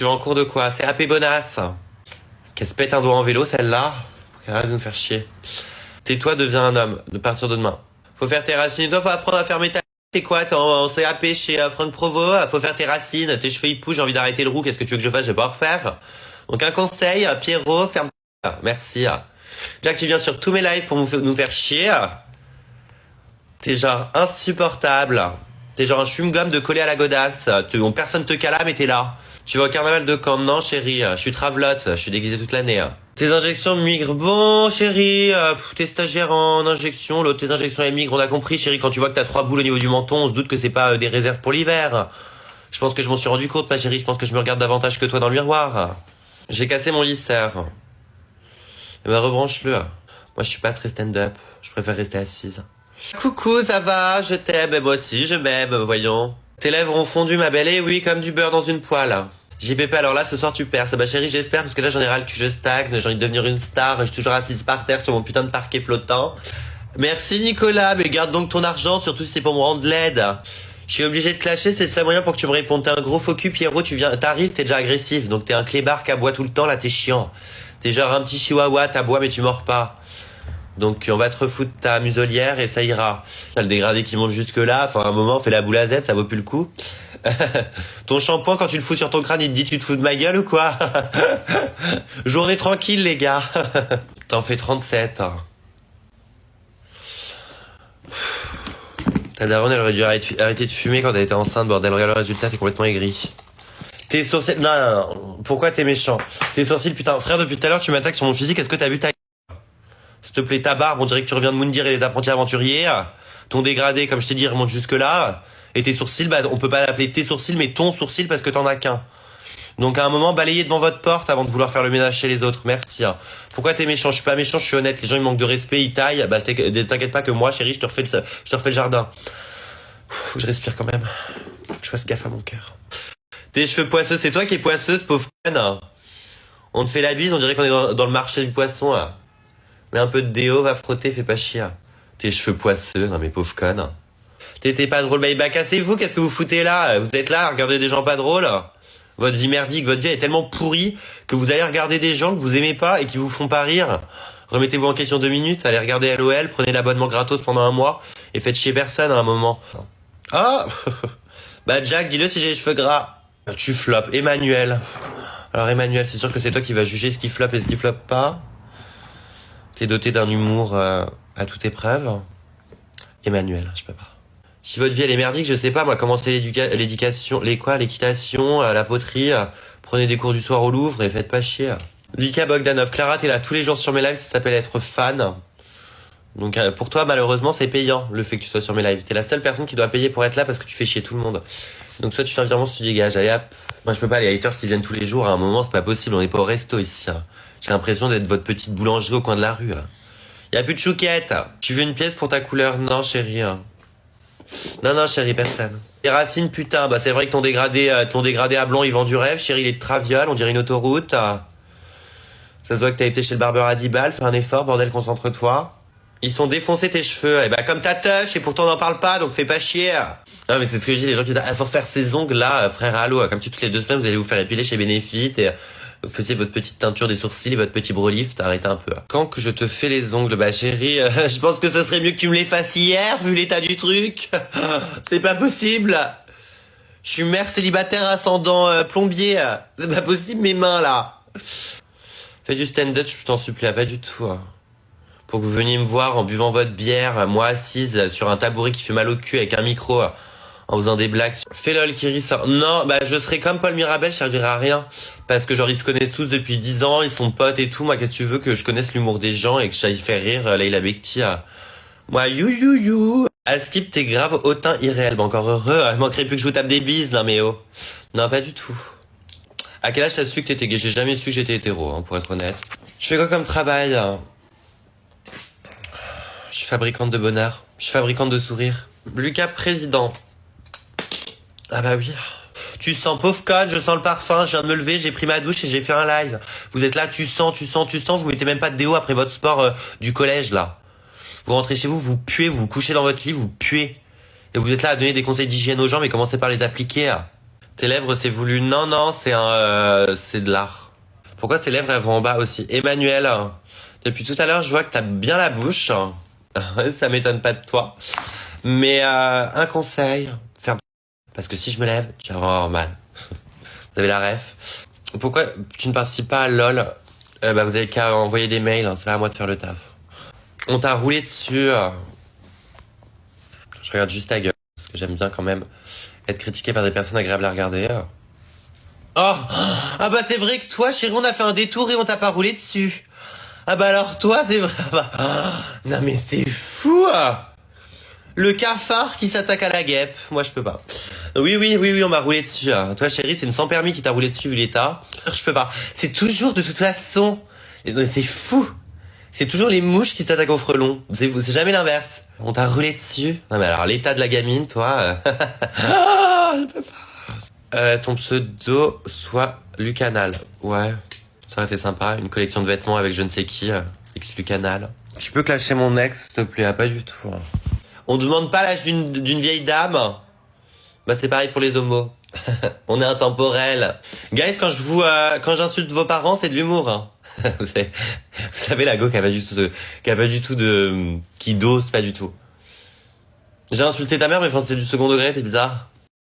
Tu vas en cours de quoi? C'est AP Bonasse. Qu'elle se pète un doigt en vélo, celle-là. Arrête de nous faire chier. Tais-toi, deviens un homme, de partir de demain. Faut faire tes racines. Toi, faut apprendre à fermer ta... T'es quoi? T'es en CAP chez Franck Provo? Faut faire tes racines. Tes cheveux, ils poussent, j'ai envie d'arrêter le roux. Qu'est-ce que tu veux que je fasse? Je vais pas en refaire. Donc un conseil, Pierrot, ferme... Merci. Là que tu viens sur tous mes lives pour nous faire chier. T'es genre insupportable. T'es genre un chewing-gum de coller à la godasse. Personne te cala, mais t'es là. Tu vas au carnaval de Caen? Non, chérie. Je suis travelotte. Je suis déguisée toute l'année. Tes injections migrent. Bon, chérie. T'es stagiaire en injection. L'autre, tes injections elles migrent. On a compris, chérie. Quand tu vois que t'as 3 boules au niveau du menton, on se doute que c'est pas des réserves pour l'hiver. Je pense que je m'en suis rendu compte, ma chérie. Je pense que je me regarde davantage que toi dans le miroir. J'ai cassé mon lisseur. Eh ben, rebranche-le. Moi, je suis pas très stand-up. Je préfère rester assise. Coucou, ça va? Je t'aime. Moi aussi, je m'aime, voyons. Tes lèvres ont fondu, ma belle. Et oui, comme du beurre dans une poêle. JPP, alors là, ce soir, tu perds. Bah, chérie, j'espère, parce que là, j'en ai ras le cul, je stagne. J'ai envie de devenir une star. Je suis toujours assise par terre sur mon putain de parquet flottant. Merci, Nicolas. Mais garde donc ton argent, surtout si c'est pour me rendre laide. Je suis obligé de clasher, c'est le seul moyen pour que tu me répondes. T'es un gros faux cul, Pierrot, t'arrives, t'es déjà agressif. Donc t'es un clébard qui aboie tout le temps, là, t'es chiant. T'es genre un petit chihuahua, t'aboies, mais tu mords pas. Donc on va te refoutre ta muselière et ça ira. T'as le dégradé qui monte jusque là, enfin à un moment on fait la boule à Z, ça vaut plus le coup. Ton shampoing quand tu le fous sur ton crâne il te dit tu te fous de ma gueule ou quoi? Journée tranquille les gars. T'en fais 37. Ta daronne elle aurait dû arrêter de fumer quand elle était enceinte, bordel, regarde le résultat, t'es complètement aigri. Tes sourcils... Non, pourquoi t'es méchant? Tes sourcils, putain, frère, depuis tout à l'heure tu m'attaques sur mon physique, est-ce que t'as vu ta... S'il te plaît, ta barbe, on dirait que tu reviens de Moundir et les apprentis aventuriers. Ton dégradé, comme je t'ai dit, remonte jusque là. Et tes sourcils, bah, on peut pas l'appeler tes sourcils, mais ton sourcil parce que t'en as qu'un. Donc à un moment, balayez devant votre porte avant de vouloir faire le ménage chez les autres. Merci. Pourquoi t'es méchant? Je suis pas méchant, je suis honnête. Les gens ils manquent de respect, ils taillent. Bah t'inquiète pas que moi, chérie, je te refais le jardin. Faut que je respire quand même. Je fasse gaffe à mon cœur. Tes cheveux poisseux, c'est toi qui es poisseuse, pauvre conne. On te fait la bise, on dirait qu'on est dans le marché du poisson. Là. Mets un peu de déo, va frotter, fais pas chier. Tes cheveux poisseux, non mais pauvre conne. T'étais pas drôle, bah cassez-vous, qu'est-ce que vous foutez là? Vous êtes là à regarder des gens pas drôles? Votre vie merdique, votre vie est tellement pourrie que vous allez regarder des gens que vous aimez pas et qui vous font pas rire. Remettez-vous en question 2 minutes, allez regarder LOL, prenez l'abonnement gratos pendant 1 mois et faites chier personne à un moment. Ah bah Jack, dis-le si j'ai les cheveux gras. Tu floppes, Emmanuel. Alors Emmanuel, c'est sûr que c'est toi qui vas juger ce qui floppe et ce qui floppe pas. T'es doté d'un humour à toute épreuve. Emmanuel, je peux pas. Si votre vie elle est merdique, je sais pas, moi, commencez l'éducation, l'équitation, la poterie, prenez des cours du soir au Louvre et faites pas chier. Lucas Bogdanov, Clara, t'es là tous les jours sur mes lives, ça s'appelle être fan. Donc pour toi, malheureusement, c'est payant le fait que tu sois sur mes lives. T'es la seule personne qui doit payer pour être là parce que tu fais chier tout le monde. Donc soit tu fais un virement, soit tu dégages. Allez hop. Moi je peux pas, les haters qui viennent tous les jours, à un moment c'est pas possible, on n'est pas au resto ici. J'ai l'impression d'être votre petite boulangerie au coin de la rue. Y a plus de chouquette. Tu veux une pièce pour ta couleur? Non chérie. Non chérie, personne. Les racines, putain, bah c'est vrai que ton dégradé à blanc il vend du rêve, chérie, il est de traviole, on dirait une autoroute. Ça se voit que t'as été chez le barbeur à 10 balles, fais un effort, bordel, concentre-toi. Ils sont défoncés tes cheveux, et bah comme ta touche, et pourtant on n'en parle pas, donc fais pas chier. Non mais c'est ce que je dis, les gens qui disent, faut faire ces ongles là, frère allô, comme si toutes les 2 semaines vous allez vous faire épiler chez Benefit, et vous faisiez votre petite teinture des sourcils et votre petit brolift, arrêtez un peu. Quand que je te fais les ongles, bah chérie, je pense que ce serait mieux que tu me les fasses hier, vu l'état du truc. C'est pas possible. Je suis mère célibataire ascendant plombier, c'est pas possible mes mains là. Fais du stand-up, je t'en supplie, pas du tout. Pour que vous veniez me voir en buvant votre bière, moi assise sur un tabouret qui fait mal au cul avec un micro, en faisant des blagues. Fais lol Kiri, ça. Non, bah je serais comme Paul Mirabel, je servirais à rien. Parce que genre ils se connaissent tous depuis 10 ans, ils sont potes et tout. Moi qu'est-ce que tu veux que je connaisse l'humour des gens et que j'aille faire rire Leila Bekti. Moi you. Alskip t'es grave hautain irréel, bah encore heureux. Il manquerait plus que je vous tape des bises, non mais oh. Non pas du tout. À quel âge t'as su que t'étais gay? J'ai jamais su que j'étais hétéro, pour être honnête. Je fais quoi comme travail? Je suis fabricante de bonheur. Je suis fabricante de sourires. Lucas président. Ah bah oui. Tu sens, pauvre conne, je sens le parfum, je viens de me lever, j'ai pris ma douche et j'ai fait un live. Vous êtes là, tu sens, vous mettez même pas de déo après votre sport du collège là. Vous rentrez chez vous, vous puez, vous vous couchez dans votre lit, vous puez. Et vous êtes là à donner des conseils d'hygiène aux gens, mais commencez par les appliquer. Tes lèvres, c'est voulu. Non, non, c'est de l'art. Pourquoi ces lèvres, elles vont en bas aussi? Emmanuel, depuis tout à l'heure, je vois que t'as bien la bouche. Ça m'étonne pas de toi. Mais un conseil, ferme. Parce que si je me lève, tu vas avoir mal. Vous avez la ref. Pourquoi tu ne participes pas à LOL? Bah vous avez qu'à envoyer des mails, hein, c'est pas à moi de faire le taf. On t'a roulé dessus. Je regarde juste ta gueule, parce que j'aime bien quand même être critiqué par des personnes agréables à regarder. Oh! Ah bah c'est vrai que toi, chérie, on a fait un détour et on t'a pas roulé dessus. Ah bah alors toi, c'est vrai. Ah bah... Non mais c'est fou! Le cafard qui s'attaque à la guêpe. Moi, je peux pas. Oui, oui, oui, oui, on m'a roulé dessus. Hein. Toi, chérie, c'est une sans permis qui t'a roulé dessus vu l'état. Je peux pas. C'est toujours de toute façon. C'est fou. C'est toujours les mouches qui s'attaquent aux frelons. C'est jamais l'inverse. On t'a roulé dessus. Non mais alors, l'état de la gamine, toi... Ah, je peux pas. Ton pseudo soit Lucanal. Ouais. Ça aurait été sympa. Une collection de vêtements avec je ne sais qui. Ex Lucanal. Tu peux clasher mon ex, s'il te plaît? Ah, pas du tout. Hein. On demande pas l'âge d'une vieille dame. Bah c'est pareil pour les homos. On est intemporel. Guys, quand j'insulte vos parents, c'est de l'humour. Hein. Vous savez la go qui a pas du tout qui dose pas du tout. J'ai insulté ta mère, mais enfin c'est du second degré, t'es bizarre.